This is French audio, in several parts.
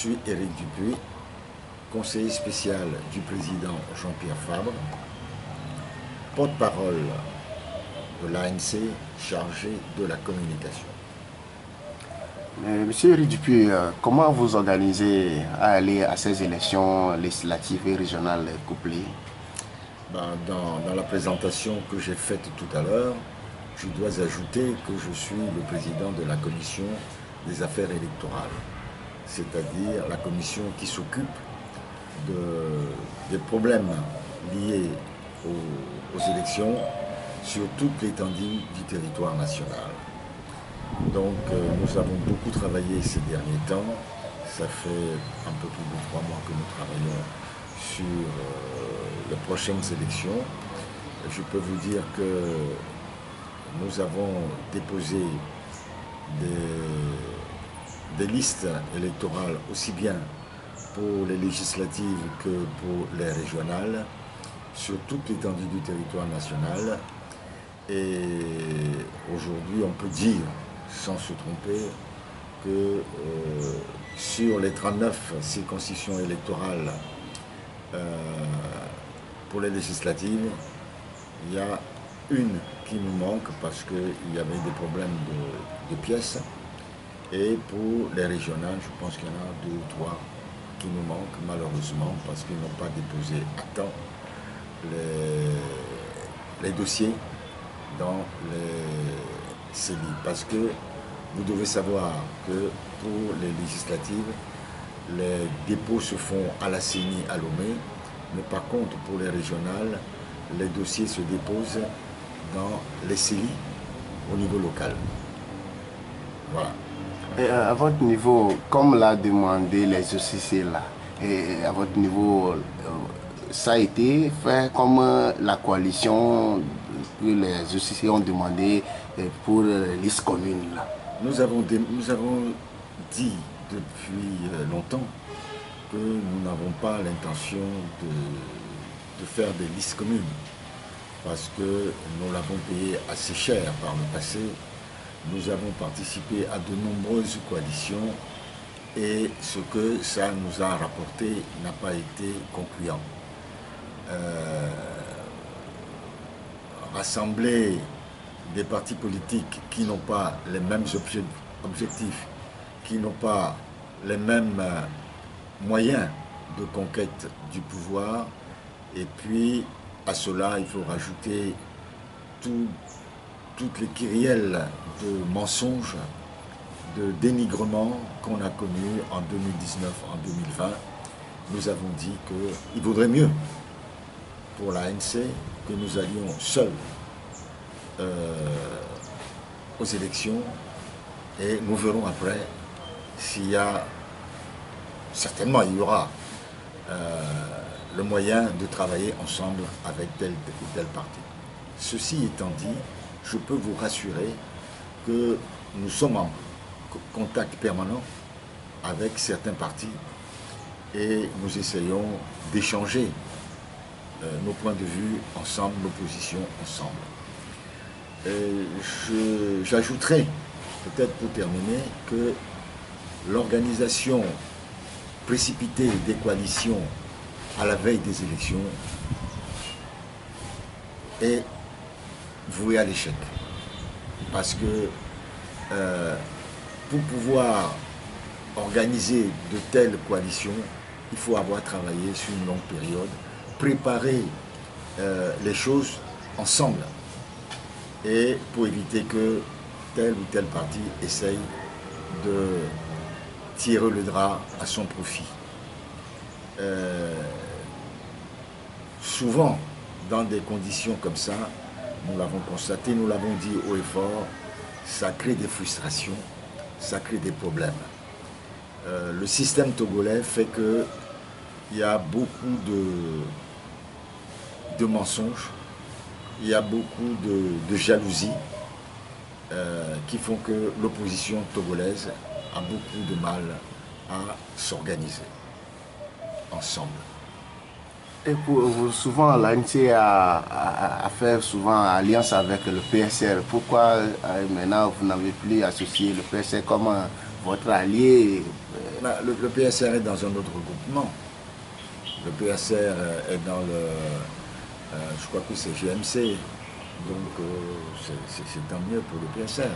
suis Éric Dupuy, conseiller spécial du président Jean-Pierre Fabre, porte-parole de l'ANC chargé de la communication. Monsieur Éric Dupuy, comment vous organisez à aller à ces élections législatives et régionales couplées? Dans la présentation que j'ai faite tout à l'heure, je dois ajouter que je suis le président de la commission des affaires électorales, c'est-à-dire la commission qui s'occupe des problèmes liés aux élections sur toute l'étendue du territoire national. Donc nous avons beaucoup travaillé ces derniers temps. Ça fait un peu plus de 3 mois que nous travaillons sur les prochaines élections. Je peux vous dire que nous avons déposé des listes électorales aussi bien pour les législatives que pour les régionales sur toute l'étendue du territoire national. Et aujourd'hui, on peut dire, sans se tromper, que sur les 39 circonscriptions électorales pour les législatives, il y a une qui nous manque parce qu'il y avait des problèmes de pièces. Et pour les régionales, je pense qu'il y en a 2 ou 3 qui nous manquent malheureusement parce qu'ils n'ont pas déposé à temps les dossiers dans les CELI. Parce que vous devez savoir que pour les législatives, les dépôts se font à la CENI à Lomé, mais par contre pour les régionales, les dossiers se déposent dans les CELI au niveau local. Voilà. Et à votre niveau, comme l'a demandé les OCC là, et à votre niveau, ça a été fait comme la coalition que les OCC ont demandé pour les listes communes là. Nous avons dit depuis longtemps que nous n'avons pas l'intention de faire des listes communes parce que nous l'avons payé assez cher par le passé. Nous avons participé à de nombreuses coalitions et ce que ça nous a rapporté n'a pas été concluant. Rassembler des partis politiques qui n'ont pas les mêmes objectifs, qui n'ont pas les mêmes moyens de conquête du pouvoir, et puis à cela il faut rajouter toutes les kyrielles de mensonges, de dénigrement qu'on a connus en 2019, en 2020, nous avons dit qu'il vaudrait mieux pour l'ANC que nous allions seuls aux élections et nous verrons après s'il y a, certainement il y aura le moyen de travailler ensemble avec tel ou tel parti. Ceci étant dit, je peux vous rassurer que nous sommes en contact permanent avec certains partis et nous essayons d'échanger nos points de vue ensemble, nos positions ensemble. J'ajouterai, peut-être pour terminer, que l'organisation précipitée des coalitions à la veille des élections est vouée à l'échec. Parce que pour pouvoir organiser de telles coalitions, il faut avoir travaillé sur une longue période, préparer les choses ensemble et pour éviter que tel ou tel parti essaye de tirer le drap à son profit. Souvent, dans des conditions comme ça, nous l'avons constaté, nous l'avons dit haut et fort, ça crée des frustrations, ça crée des problèmes. Le système togolais fait qu'il y a beaucoup de mensonges, il y a beaucoup de jalousie qui font que l'opposition togolaise a beaucoup de mal à s'organiser ensemble. Et souvent, l'ANC a fait souvent alliance avec le PSR. Pourquoi maintenant vous n'avez plus associé le PSR comme votre allié. Le PSR est dans un autre regroupement. Le PSR est dans le... je crois que c'est GMC. Donc c'est tant mieux pour le PSR.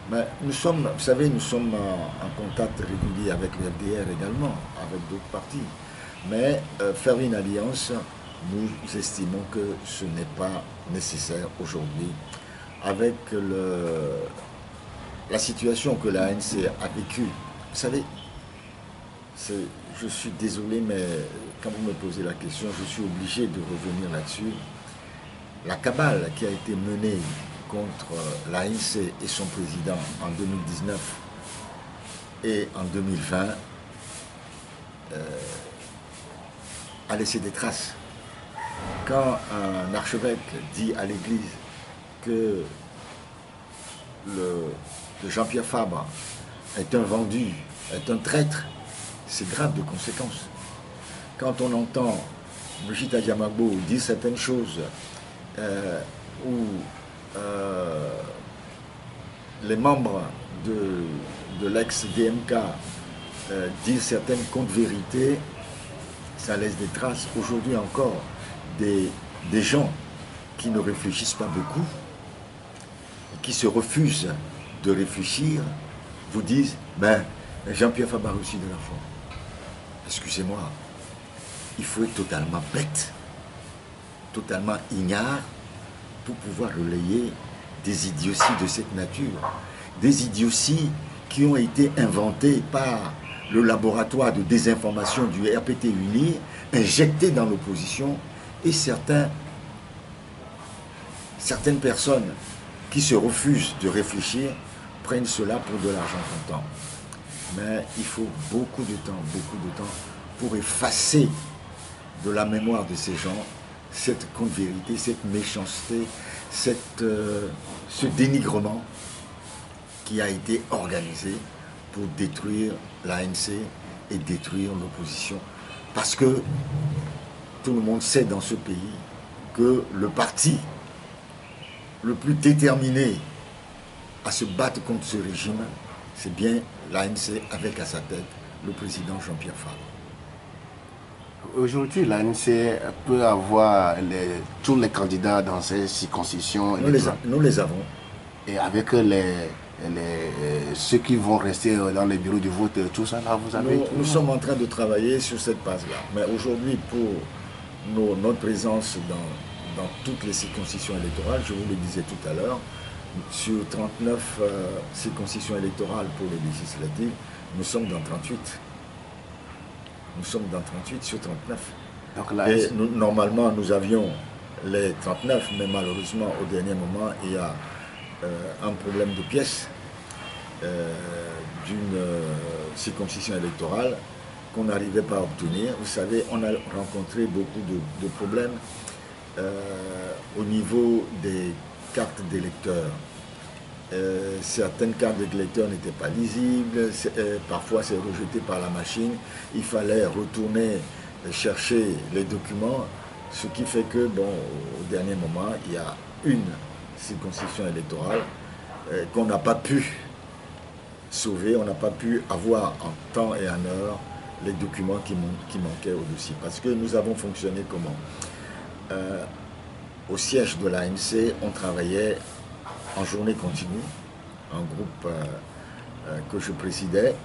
Mais nous sommes, vous savez, nous sommes en contact régulier avec le FDR également, avec d'autres partis. Mais faire une alliance, nous estimons que ce n'est pas nécessaire aujourd'hui. Avec la situation que la ANC a vécue, vous savez, je suis désolé, mais quand vous me posez la question, je suis obligé de revenir là-dessus. La cabale qui a été menée contre l'ANC et son président en 2019 et en 2020 a laissé des traces. Quand un archevêque dit à l'église que Jean-Pierre Fabre est un vendu, est un traître, c'est grave de conséquences. Quand on entend Brigitte Adjamagbo dire certaines choses où les membres de l'ex-DMK disent certaines contre-vérités, ça laisse des traces. Aujourd'hui encore, des gens qui ne réfléchissent pas beaucoup, qui se refusent de réfléchir, vous disent ben, Jean-Pierre Fabre a reçu de l'argent. Excusez-moi, il faut être totalement bête, totalement ignare pour pouvoir relayer des idioties de cette nature. Des idioties qui ont été inventées par le laboratoire de désinformation du RPT Uni, injectées dans l'opposition, et certaines personnes qui se refusent de réfléchir prennent cela pour de l'argent comptant. Mais il faut beaucoup de temps pour effacer de la mémoire de ces gens cette contre-vérité, cette méchanceté, ce dénigrement qui a été organisé pour détruire l'ANC et détruire l'opposition. Parce que tout le monde sait dans ce pays que le parti le plus déterminé à se battre contre ce régime, c'est bien l'ANC avec à sa tête le président Jean-Pierre Fabre. Aujourd'hui, l'ANC peut avoir tous les candidats dans ces circonscriptions. Nous les avons. Et avec ceux qui vont rester dans les bureaux de vote, tout ça, là, vous avez... Nous sommes en train de travailler sur cette base-là. Mais aujourd'hui, pour notre présence dans toutes les circonscriptions électorales, je vous le disais tout à l'heure, sur 39 circonscriptions électorales pour les législatives, nous sommes dans 38. Nous sommes dans 38 sur 39. Donc là, et normalement, nous avions les 39, mais malheureusement, au dernier moment, il y a un problème de pièces d'une circonscription électorale qu'on n'arrivait pas à obtenir. Vous savez, on a rencontré beaucoup de problèmes au niveau des cartes d'électeurs. Certaines cartes d'électeurs n'étaient pas lisibles, parfois c'est rejeté par la machine, il fallait retourner chercher les documents, ce qui fait que, bon, au dernier moment, il y a une circonscription électorale qu'on n'a pas pu sauver, on n'a pas pu avoir en temps et en heure les documents qui manquaient au dossier. Parce que nous avons fonctionné comment? Au siège de l'ANC, on travaillait en journée continue, un groupe que je présidais,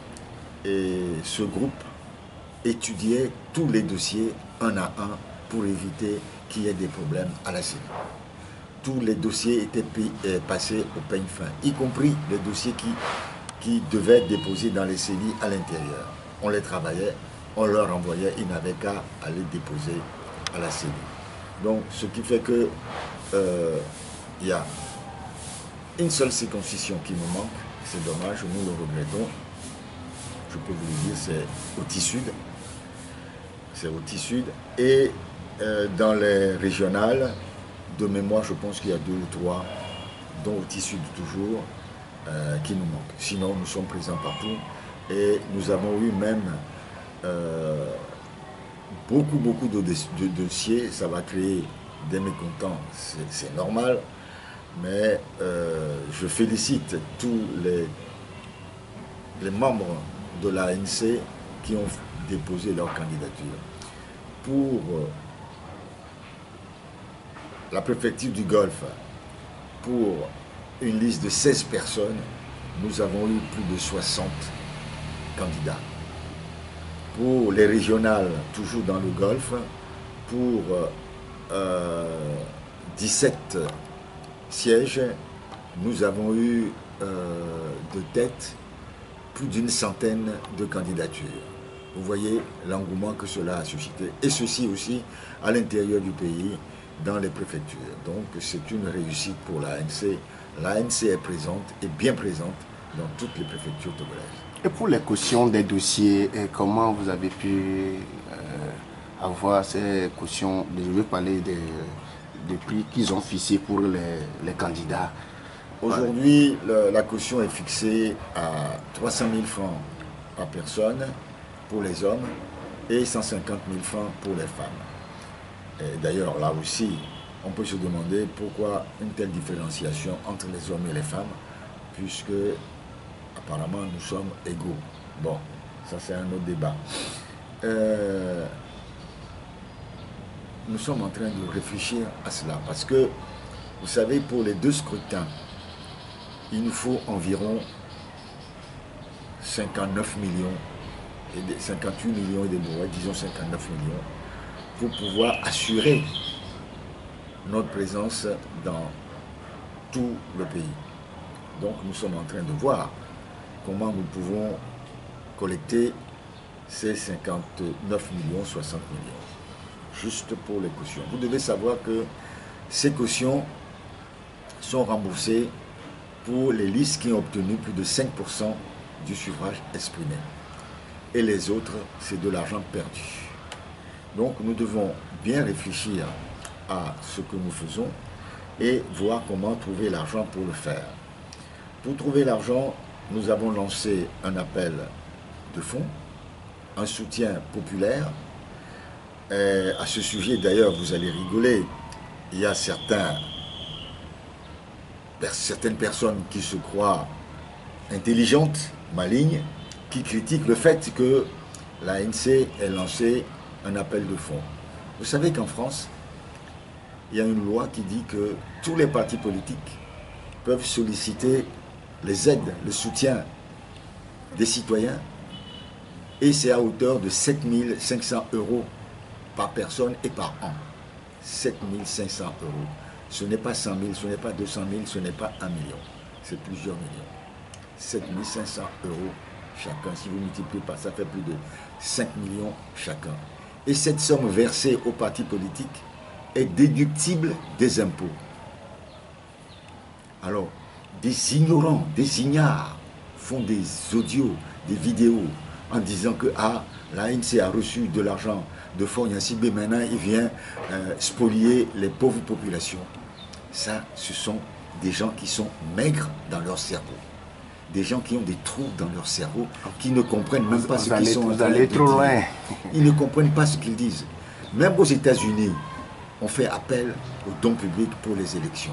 et ce groupe étudiait tous les dossiers un à un pour éviter qu'il y ait des problèmes à la CENI. Tous les dossiers étaient passés au peigne fin, y compris les dossiers qui devaient être déposés dans les CENI à l'intérieur. On les travaillait, on leur envoyait, ils n'avaient qu'à aller déposer à la CENI. Donc, ce qui fait que il y a une seule circonscription qui nous manque, c'est dommage, nous le regrettons. Je peux vous le dire, c'est au Tissu. C'est au Tissu. Et dans les régionales, de mémoire, je pense qu'il y a 2 ou 3, dont au Tissu toujours, qui nous manquent. Sinon, nous sommes présents partout. Et nous avons eu même beaucoup de dossiers. Ça va créer des mécontents, c'est normal. Mais je félicite tous les membres de l'ANC qui ont déposé leur candidature. Pour la préfecture du Golfe, pour une liste de 16 personnes, nous avons eu plus de 60 candidats. Pour les régionales, toujours dans le Golfe, pour 17 sièges, nous avons eu de tête plus d'une centaine de candidatures. Vous voyez l'engouement que cela a suscité. Et ceci aussi à l'intérieur du pays, dans les préfectures. Donc c'est une réussite pour l'ANC. L'ANC est présente et bien présente dans toutes les préfectures togolaises. Et pour les cautions des dossiers, comment vous avez pu avoir ces cautions? Je veux parler des prix qu'ils ont fixés pour les candidats. Aujourd'hui, la caution est fixée à 300 000 francs par personne pour les hommes et 150 000 francs pour les femmes. D'ailleurs, là aussi, on peut se demander pourquoi une telle différenciation entre les hommes et les femmes, puisque apparemment nous sommes égaux. Bon, ça c'est un autre débat. Nous sommes en train de réfléchir à cela, parce que, vous savez, pour les 2 scrutins, il nous faut environ 59 millions, 58 millions et des brouettes, disons 59 millions, pour pouvoir assurer notre présence dans tout le pays. Donc nous sommes en train de voir comment nous pouvons collecter ces 59 millions, 60 millions, juste pour les cautions. Vous devez savoir que ces cautions sont remboursées pour les listes qui ont obtenu plus de 5% du suffrage exprimé. Et les autres, c'est de l'argent perdu. Donc nous devons bien réfléchir à ce que nous faisons et voir comment trouver l'argent pour le faire. Pour trouver l'argent, nous avons lancé un appel de fonds, un soutien populaire. Et à ce sujet, d'ailleurs, vous allez rigoler, il y a certaines personnes qui se croient intelligentes, malignes, qui critiquent le fait que l'ANC ait lancé un appel de fonds. Vous savez qu'en France, il y a une loi qui dit que tous les partis politiques peuvent solliciter les aides, le soutien des citoyens, et c'est à hauteur de 7 500 € par personne et par an. 7 500 €. Ce n'est pas 100 000, ce n'est pas 200 000, ce n'est pas 1 million. C'est plusieurs millions. 7 500 € chacun. Si vous multipliez par ça, fait plus de 5 millions chacun. Et cette somme versée aux partis politiques est déductible des impôts. Alors, des ignorants, des ignares font des audios, des vidéos en disant que l'ANC a reçu de l'argent de Faure Gnassingbé, maintenant il vient spolier les pauvres populations. Ça, ce sont des gens qui sont maigres dans leur cerveau. Des gens qui ont des trous dans leur cerveau, qui ne comprennent même pas ce qu'ils sont en train de dire. Trop loin. Ils ne comprennent pas ce qu'ils disent. Même aux États-Unis, on fait appel aux dons publics pour les élections.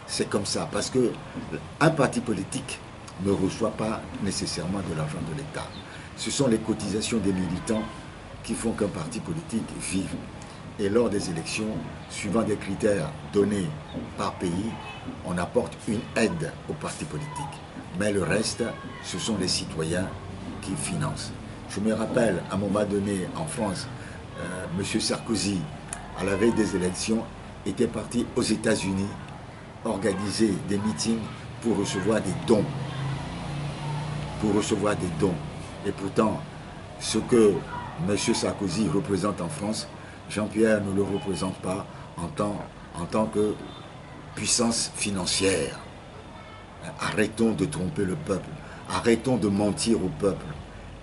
C'est comme ça, parce qu'un parti politique ne reçoit pas nécessairement de l'argent de l'État. Ce sont les cotisations des militants qui font qu'un parti politique vive. Et lors des élections, suivant des critères donnés par pays, on apporte une aide aux partis politiques. Mais le reste, ce sont les citoyens qui financent. Je me rappelle, à un moment donné, en France, M. Sarkozy, à la veille des élections, était parti aux États-Unis organiser des meetings pour recevoir des dons. Pour recevoir des dons. Et pourtant, ce que M. Sarkozy représente en France, Jean-Pierre ne le représente pas en tant que puissance financière. Arrêtons de tromper le peuple. Arrêtons de mentir au peuple.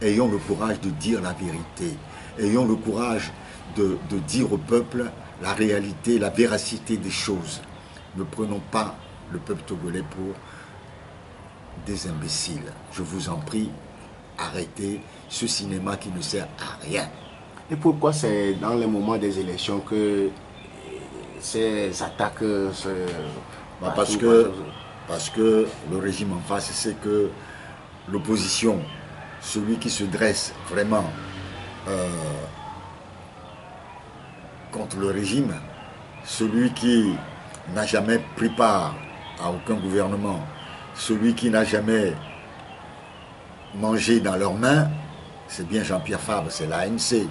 Ayons le courage de dire la vérité. Ayons le courage de dire au peuple la réalité, la véracité des choses. Ne prenons pas le peuple togolais pour des imbéciles. Je vous en prie, arrêtez ce cinéma qui ne sert à rien. Et pourquoi c'est dans les moments des élections que ces attaques parce que le régime en face sait que l'opposition, celui qui se dresse vraiment contre le régime, celui qui n'a jamais pris part à aucun gouvernement, celui qui n'a jamais mangé dans leurs mains, c'est bien Jean-Pierre Fabre, c'est l'ANC.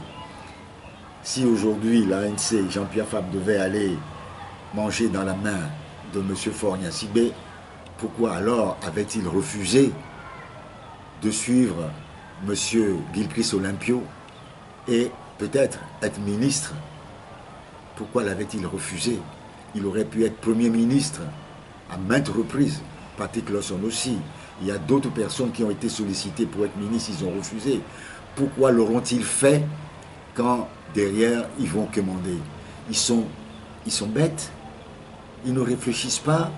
Si aujourd'hui l'ANC, Jean-Pierre Fabre devait aller manger dans la main de M. Faure Gnassingbé, pourquoi alors avait-il refusé de suivre M. Gilchrist Olympio et peut-être être ministre? Pourquoi l'avait-il refusé? Il aurait pu être Premier ministre à maintes reprises. Patrick Lawson aussi. Il y a d'autres personnes qui ont été sollicitées pour être ministre, ils ont refusé. Pourquoi l'auront-ils fait quand derrière ils vont commander? Ils sont bêtes, ils ne réfléchissent pas,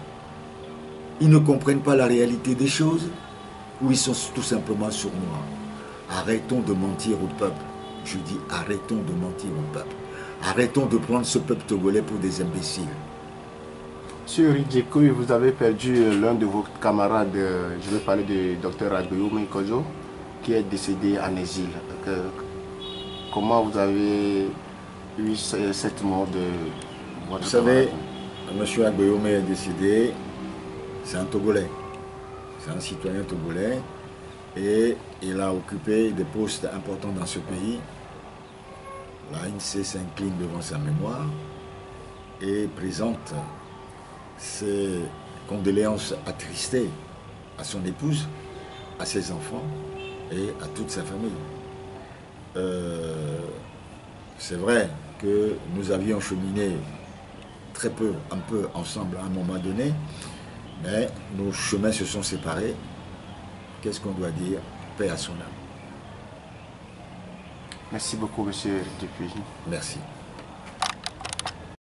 ils ne comprennent pas la réalité des choses, ou ils sont tout simplement sournois. Arrêtons de mentir au peuple. Je dis arrêtons de mentir au peuple. Arrêtons de prendre ce peuple togolais pour des imbéciles. Sur Ridjeko, vous avez perdu l'un de vos camarades, je vais parler du docteur Agbeyomi Kojo, qui est décédé en exil. Comment vous avez eu cette mort de votre camarade? Vous savez, M. Agbeyomi est décédé, c'est un Togolais, c'est un citoyen togolais, et il a occupé des postes importants dans ce pays. L'ANC s'incline devant sa mémoire et présente ses condoléances attristées à son épouse, à ses enfants et à toute sa famille. C'est vrai que nous avions cheminé très peu, un peu ensemble à un moment donné, mais nos chemins se sont séparés. Qu'est-ce qu'on doit dire? Paix à son âme. Merci beaucoup, monsieur Dupuis. Merci.